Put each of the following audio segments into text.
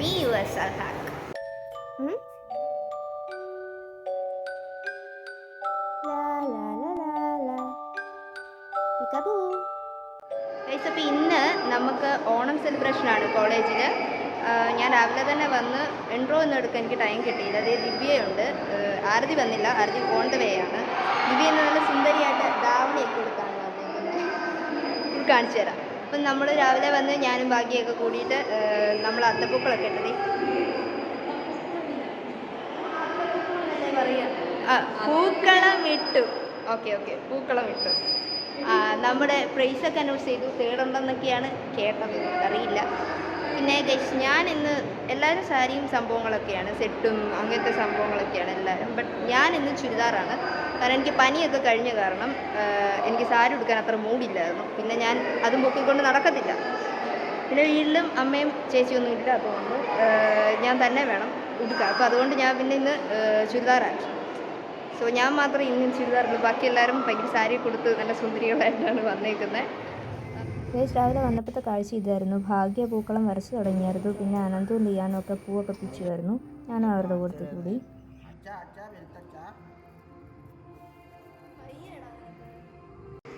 me US hack. La la la la la. Peekaboo. Guys, അപ്പോൾ ഇന്ന് നമുക്ക് ഓണം സെലിബ്രേഷനാണ് കോളേജിൽ. ഞാൻ രാവിലെ തന്നെ വന്ന് എൻട്രോ ഒന്നും എടുക്കാൻ എനിക്ക് ടൈം കിട്ടിയില്ല. അതേ ദിവ്യയുണ്ട്, ആരതി വന്നില്ല, ആരതി ഓൺ ദ വേ ആണ്. ദിവ്യ എന്ന് നല്ല സുന്ദരിയായിട്ട് ധാവണിയൊക്കെ കൊടുത്താണ് വന്നേക്കുന്നത്. കാണിച്ചു തരാം. അപ്പം നമ്മൾ രാവിലെ വന്ന് ഞാനും ഭാഗ്യമൊക്കെ കൂടിയിട്ട് നമ്മൾ അത്തപ്പൂക്കളൊക്കെ ഇട്ടത് പൂക്കളം ഇട്ടു. ഓക്കെ പൂക്കളം ഇട്ടു. നമ്മുടെ പ്രൈസൊക്കെ അനൗൺസ് ചെയ്തു, തേടുണ്ടെന്നൊക്കെയാണ് കേട്ടത്, അറിയില്ല. പിന്നെ ഗൈസ്, ഞാൻ ഇന്ന് എല്ലാവരും സാരിയും സംഭവങ്ങളൊക്കെയാണ്, സെറ്റും അങ്ങനത്തെ സംഭവങ്ങളൊക്കെയാണ് എല്ലാവരും. ബട്ട് ഞാൻ ഇന്ന് ചുരിദാറാണ്. കാരണം എനിക്ക് പനിയൊക്കെ കഴിഞ്ഞ കാരണം എനിക്ക് സാരി ഉടുക്കാൻ അത്ര മൂടില്ലായിരുന്നു. പിന്നെ ഞാൻ അതും പൊക്കിക്കൊണ്ട് നടക്കത്തില്ല. പിന്നെ വീട്ടിലും അമ്മയും ചേച്ചിയൊന്നും ഇല്ല, അതുകൊണ്ട് ഞാൻ തന്നെ വേണം ഉടുക്കാൻ. അപ്പോൾ അതുകൊണ്ട് ഞാൻ പിന്നെ ഇന്ന് ചുരിദാറാക്കി. സോ ഞാൻ മാത്രം ഇന്ന് ചുരിദാറുള്ളൂ, ബാക്കി എല്ലാവരും ഭയങ്കര സാരി കൊടുത്ത് നല്ല സുന്ദരികളായിട്ടാണ് വന്നേക്കുന്നത്. രാവിലെ വന്നപ്പോഴത്തെ കാഴ്ച ഇതായിരുന്നു. ഭാഗ്യ പൂക്കളം വരച്ചു തുടങ്ങിയായിരുന്നു. പിന്നെ അനന്തവും ലിയാനും ഒക്കെ പൂവൊക്കെ പിച്ചുമായിരുന്നു. ഞാനും അവരുടെ കൂട്ടത്തിൽ കൂടി.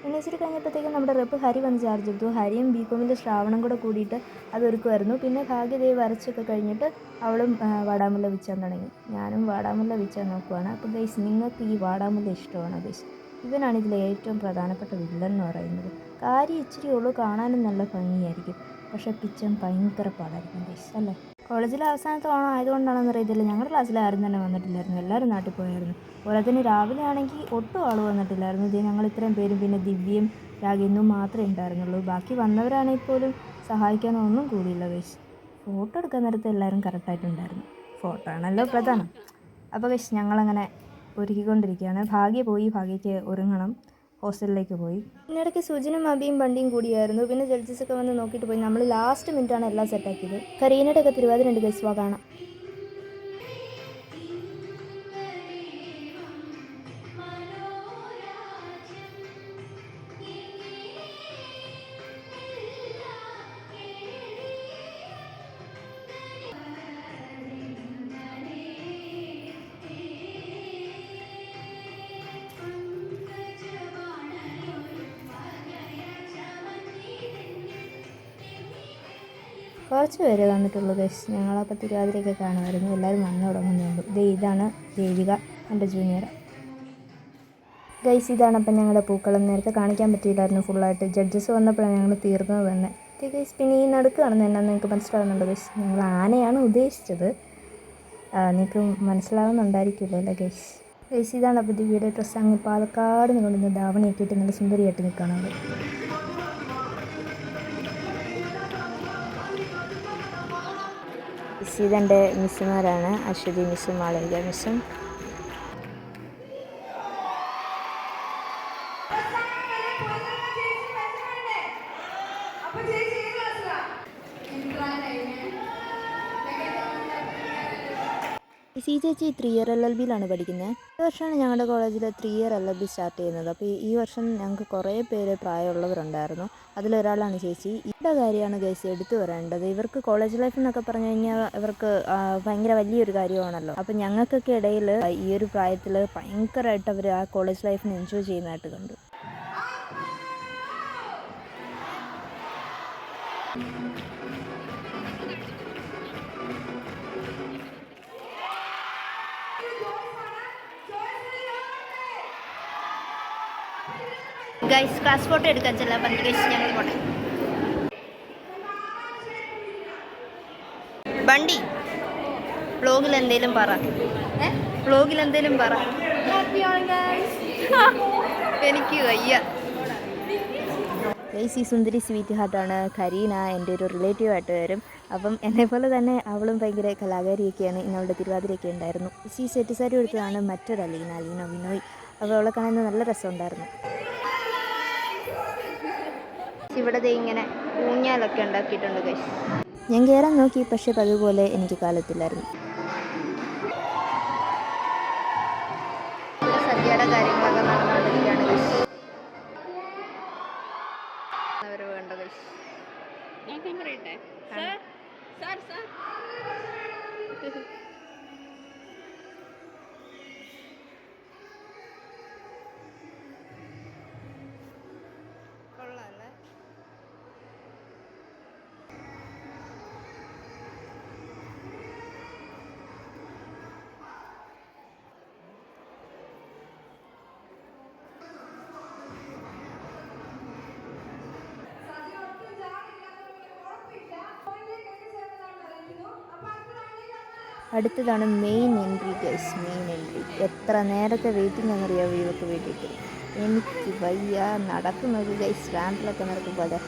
എണ്ണീച്ചിട്ട് കഴിഞ്ഞപ്പോഴത്തേക്കും നമ്മുടെ റെപ്പ് ഹരി വന്ന് ചാർജ് എടുത്തു. ഹരിയും ബികോമിൻ്റെ ശ്രാവണം കൂടെ കൂടിയിട്ട് അതൊരുക്കുമായിരുന്നു. പിന്നെ ഭാഗ്യദേവ് വരച്ചൊക്കെ കഴിഞ്ഞിട്ട് അവളും വാടാമുല്ല വിൽച്ചാൻ തുടങ്ങി. ഞാനും വാടാമുല്ല വിൽച്ചാൻ നോക്കുവാണ്. അപ്പോൾ ഗൈസ്, നിങ്ങൾക്ക് ഈ വാടാമുല്ല ഇഷ്ടമാണ് ഗൈസ്. ഇവനാണ് ഇതിലെ ഏറ്റവും പ്രധാനപ്പെട്ട വില്ലൻ എന്ന് പറയുന്നത്. കാര്യം ഇച്ചിരി ഉള്ളൂ, കാണാനും നല്ല ഭംഗിയായിരിക്കും, പക്ഷേ പിച്ചാൻ ഭയങ്കര പാടായിരിക്കും ഗൈസ്, അല്ലേ? കോളേജിലെ അവസാനത്തെ ഓണം ആയതുകൊണ്ടാണെന്ന് അറിയത്തില്ല, ഞങ്ങളുടെ ക്ലാസ്സിൽ ആരും തന്നെ വന്നിട്ടില്ലായിരുന്നു. എല്ലാവരും നാട്ടിൽ പോയായിരുന്നു. അതുപോലെ തന്നെ രാവിലെ ആണെങ്കിൽ ഒട്ടും ആൾ വന്നിട്ടില്ലായിരുന്നു. ഇത് ഞങ്ങൾ ഇത്രയും പേരും പിന്നെ ദിവ്യയും രാഗിന്നും മാത്രമേ ഉണ്ടായിരുന്നുള്ളൂ. ബാക്കി വന്നവരാണെങ്കിൽ പോലും സഹായിക്കാനൊന്നും കൂടിയില്ല ഗൈസ്. ഫോട്ടോ എടുക്കാൻ നേരത്തെ എല്ലാവരും കറക്റ്റായിട്ടുണ്ടായിരുന്നു. ഫോട്ടോ ആണല്ലോ പ്രധാനം. അപ്പോൾ ഗൈസ്, ഞങ്ങളങ്ങനെ ഒരുക്കിക്കൊണ്ടിരിക്കുകയാണ്. ഭാഗ്യയ്ക്ക് ഒരുങ്ങണം, ഹോസ്റ്റലിലേക്ക് പോയി. ഇതിനിടയ്ക്ക് സുജിനും അബിയും വണ്ടിയും കൂടിയായിരുന്നു. പിന്നെ ജഡ്ജസൊക്കെ വന്ന് നോക്കിയിട്ട് പോയി. നമ്മൾ ലാസ്റ്റ് മിനിറ്റാണ് എല്ലാം സെറ്റാക്കിയത്. കരീനയുടെ ഒക്കെ തിരുവാതിര ഉണ്ട് ഗൈസ്, വാ കാണാം. കുറച്ച് പേര് വന്നിട്ടുള്ളൂ ഗൈസ്. ഞങ്ങളപ്പോൾ തിരുവാതിരയൊക്കെ കാണുമായിരുന്നു. എല്ലാവരും വന്നു തുടങ്ങുന്നുള്ളൂ. ഇതാണ് ദേവിക, എൻ്റെ ജൂനിയർ ഗൈസ്. ഇതാണ് അപ്പം ഞങ്ങളുടെ പൂക്കളം. നേരത്തെ കാണിക്കാൻ പറ്റിയില്ലായിരുന്നു ഫുള്ളായിട്ട്. ജഡ്ജസ് വന്നപ്പോഴാണ് ഞങ്ങൾ തീർന്നത് തന്നെ ഗൈസ്. പിന്നെ ഈ നടുക്ക് കാണുന്നത് എന്നാന്ന് നിങ്ങൾക്ക് മനസ്സിലാവുന്നുണ്ടോ ഗൈസ്? ഞങ്ങൾ ആനയാണ് ഉദ്ദേശിച്ചത്. നിങ്ങൾക്ക് മനസ്സിലാവുന്നുണ്ടായിരിക്കുമല്ലോ അല്ലേ ഗൈസ്? ഗൈസ്, ഇതാണ് അപ്പോൾ ദിവ്യയുടെ ഡ്രസ്സ്. അങ്ങ് പാലക്കാട് നിന്ന് കൊണ്ടുവന്ന് ധാവണിയൊക്കെ ഇട്ട് നല്ല സുന്ദരിയായിട്ട് നിൽക്കുകയാണ് അവർ. ഇതെൻ്റെ മിസ്സുമാരാണ്, അശ്വതി മിസ്സും മാളവിക മിസ്സും. ചേച്ചി 3 ഇയർ LLBയിലാണ് പഠിക്കുന്നത്. ഈ വർഷമാണ് ഞങ്ങളുടെ കോളേജിൽ 3 ഇയർ LLB സ്റ്റാർട്ട് ചെയ്യുന്നത്. അപ്പോൾ ഈ വർഷം ഞങ്ങൾക്ക് കുറേ പേര് പ്രായമുള്ളവരുണ്ടായിരുന്നു. അതിലൊരാളാണ് ചേച്ചി. ഇവരുടെ കാര്യമാണ് ഗൈസ് എടുത്തു വരേണ്ടത്. ഇവർക്ക് കോളേജ് ലൈഫ് എന്നൊക്കെ പറഞ്ഞു കഴിഞ്ഞാൽ ഇവർക്ക് ഭയങ്കര വലിയൊരു കാര്യമാണല്ലോ. അപ്പോൾ ഞങ്ങൾക്കൊക്കെ ഇടയിൽ ഈ ഒരു പ്രായത്തിൽ ഭയങ്കരമായിട്ട് അവർ ആ കോളേജ് ലൈഫിന് എൻജോയ് ചെയ്യുന്നതായിട്ട് കണ്ടു. ഗൈസ്, ക്ലാസ് ഫോട്ടോ എടുക്കാൻ ചെല്ലാൻ പറഞ്ഞു ഗൈസ്. ഞങ്ങൾ പോട്ടെ. ബണ്ടി, വ്ളോഗിൽ എന്തേലും പറ. എനിക്ക് വയ്യ ഗൈസ്. ഈ സുന്ദരി സ്വീറ്റ് ഹാർട്ടാണ് കരീന, എൻ്റെ ഒരു റിലേറ്റീവായിട്ട് വരും. അപ്പം എന്നെപ്പോലെ തന്നെ അവളും ഭയങ്കര കലാകാരിയൊക്കെയാണ്. ഇന്നവളുടെ തിരുവാതിരയൊക്കെ ഉണ്ടായിരുന്നു. ഈ സെറ്റ് സാരി എടുത്തതാണ് മറ്റൊരു അലീന വിനോയ്. അപ്പോൾ അവളെ കാണാൻ നല്ല രസമുണ്ടായിരുന്നു. ഇവിടെ ഇങ്ങനെ ഊഞ്ഞാലൊക്കെ ഉണ്ടാക്കിയിട്ടുണ്ട് ഗൈസ്. ഞാൻ കയറാൻ നോക്കി, പക്ഷെ അതുപോലെ എനിക്ക് കാലത്തില്ലായിരുന്നു. സദ്യയുടെ കാര്യങ്ങളൊക്കെ നടന്നുകൊണ്ടിരിക്കുകയാണ് ഗൈസ്. അവർ വേണ്ട ഗൈസ്. കൊള്ളാല്ലേ? അടുത്തതാണ് main entry guys. Main entry എത്ര നേരത്തെ വെയിറ്റിംഗ് എന്നറിയാമോ ഇവർക്ക് വേണ്ടിയിട്ട്. എനിക്ക് വയ്യ, നടക്കുന്നത് ഗൈസ് റാമ്പിലൊക്കെ നടക്കും പോലെ.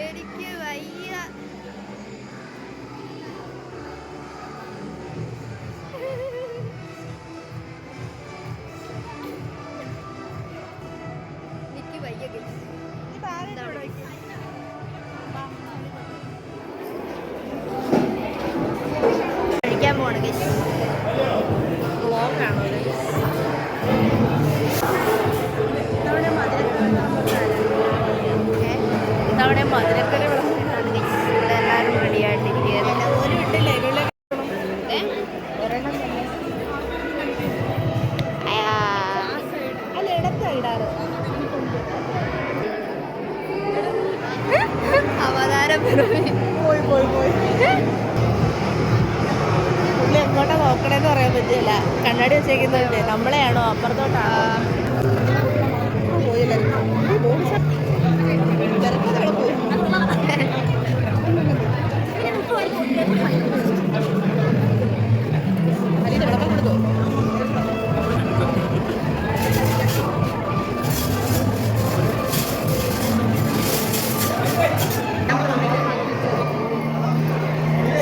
എനിക്ക് വയ്യ. എനിക്ക് വയ്യ ഗൈസ്. കഴിക്കാൻ പോവാണ് ഗൈസ്. വ്ളോഗാണോ ഇതവിടെ മധുരക്കര വിളമ്പാണ് ഗൈസ്. ഇവിടെ എല്ലാവരും റെഡി ആയിട്ടിരിക്കുകയാണ്. അവതാരം പോയി എങ്ങോട്ടാ നോക്കണേന്ന് പറയാൻ പറ്റില്ല. കണ്ണാടി വെച്ചേക്കുന്നുണ്ട്. നമ്മളെയാണോ അപ്പുറത്തോട്ടാണോ?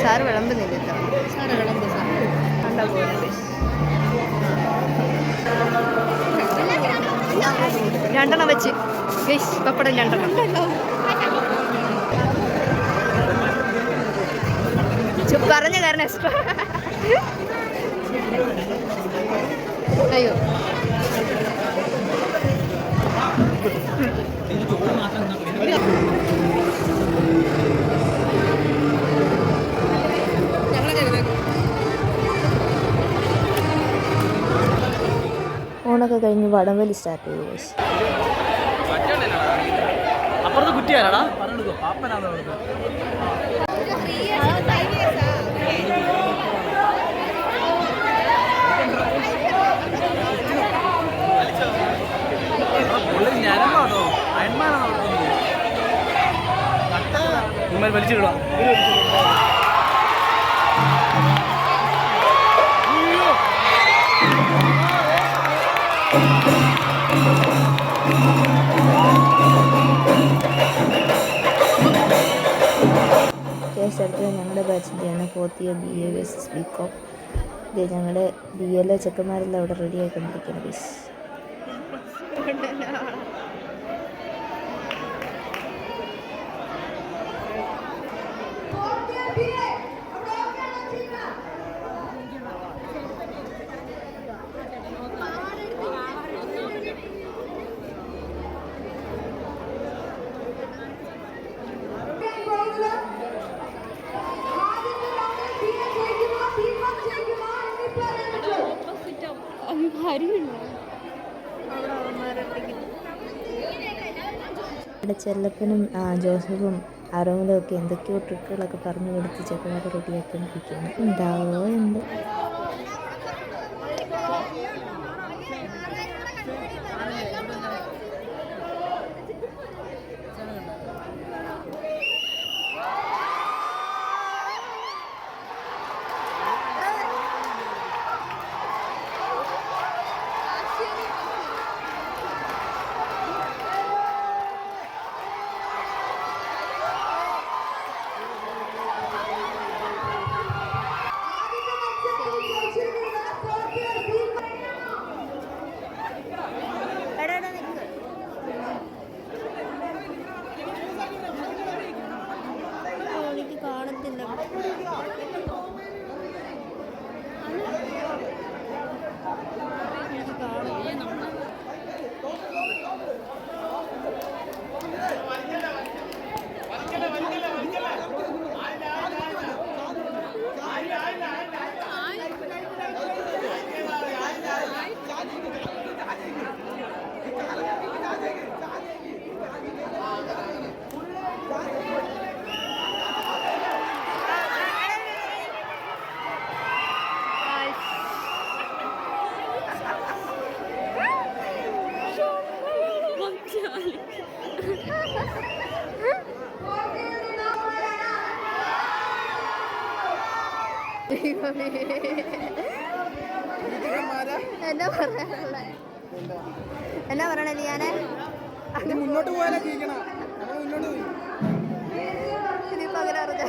സാറ് വിളമ്പുന്നില്ല. സാറ് വിളമ്പ്. സാർ കണ്ടാ പോകുന്നുണ്ട്. രണ്ടെണ്ണം വെച്ച് ഗൈസ്. പപ്പടം രണ്ടെണ്ണം. പറഞ്ഞ കാരണം എക്സ്ട്രാ. അയ്യോ ഓണൊക്കെ കഴിഞ്ഞ് വടംവലി സ്റ്റാർട്ട് ചെയ്തു ഗൈസ്. അപ്പുറത്ത് കുറ്റിയാലാടാ. വലിച്ചിടാം. കേസ് അടുത്തത് ഞങ്ങളുടെ ബാച്ചിൻ്റെയാണ്. Fourth year BA versus BCom. ഇത് ഞങ്ങളുടെ BA ചെക്കന്മാരെല്ലാം അവിടെ റെഡി ആയിക്കൊണ്ടിരിക്കുകയാണ് ഗൈസ്. ഇവിടെ ചെല്ലപ്പനും ജോസഫും ആരോമലും ഒക്കെ എന്തൊക്കെയോ ട്രിക്കുകളൊക്കെ പറഞ്ഞു കൊടുത്ത് ചെക്കന്മാരെ റെഡിയാക്കിക്കൊണ്ടിരിക്കുകയാണ്. ഉണ്ടാവോ എന്ത്. എന്നാ പറയാനുള്ള എന്നാ പറയണ ലിയാനെ മുന്നോട്ട് പോയാലേ ജീവിക്കണം. മുന്നോട്ട് പോയി ഇതിപ്പോ അങ്ങനെ അറിഞ്ഞ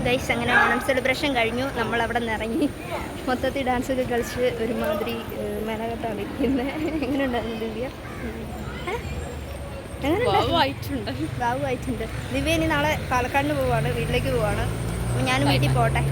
ഗൈസ് അങ്ങനെ ഓണം സെലിബ്രേഷൻ കഴിഞ്ഞു. നമ്മൾ അവിടെ നിന്ന് ഇറങ്ങി മൊത്തത്തിൽ ഡാൻസൊക്കെ കളിച്ച് ഒരുമാതിരി മെനകെട്ടാണ് ഇരിക്കുന്നത്. എങ്ങനെയുണ്ടായിരുന്നു ദിവ്യ? ബാബു ആയിട്ടുണ്ട്. ദിവ്യ ഇനി നാളെ പാലക്കാടിന് പോവാണ്, വീട്ടിലേക്ക് പോവാണ്. അപ്പോൾ ഞാനും വീട്ടിൽ പോട്ടെ.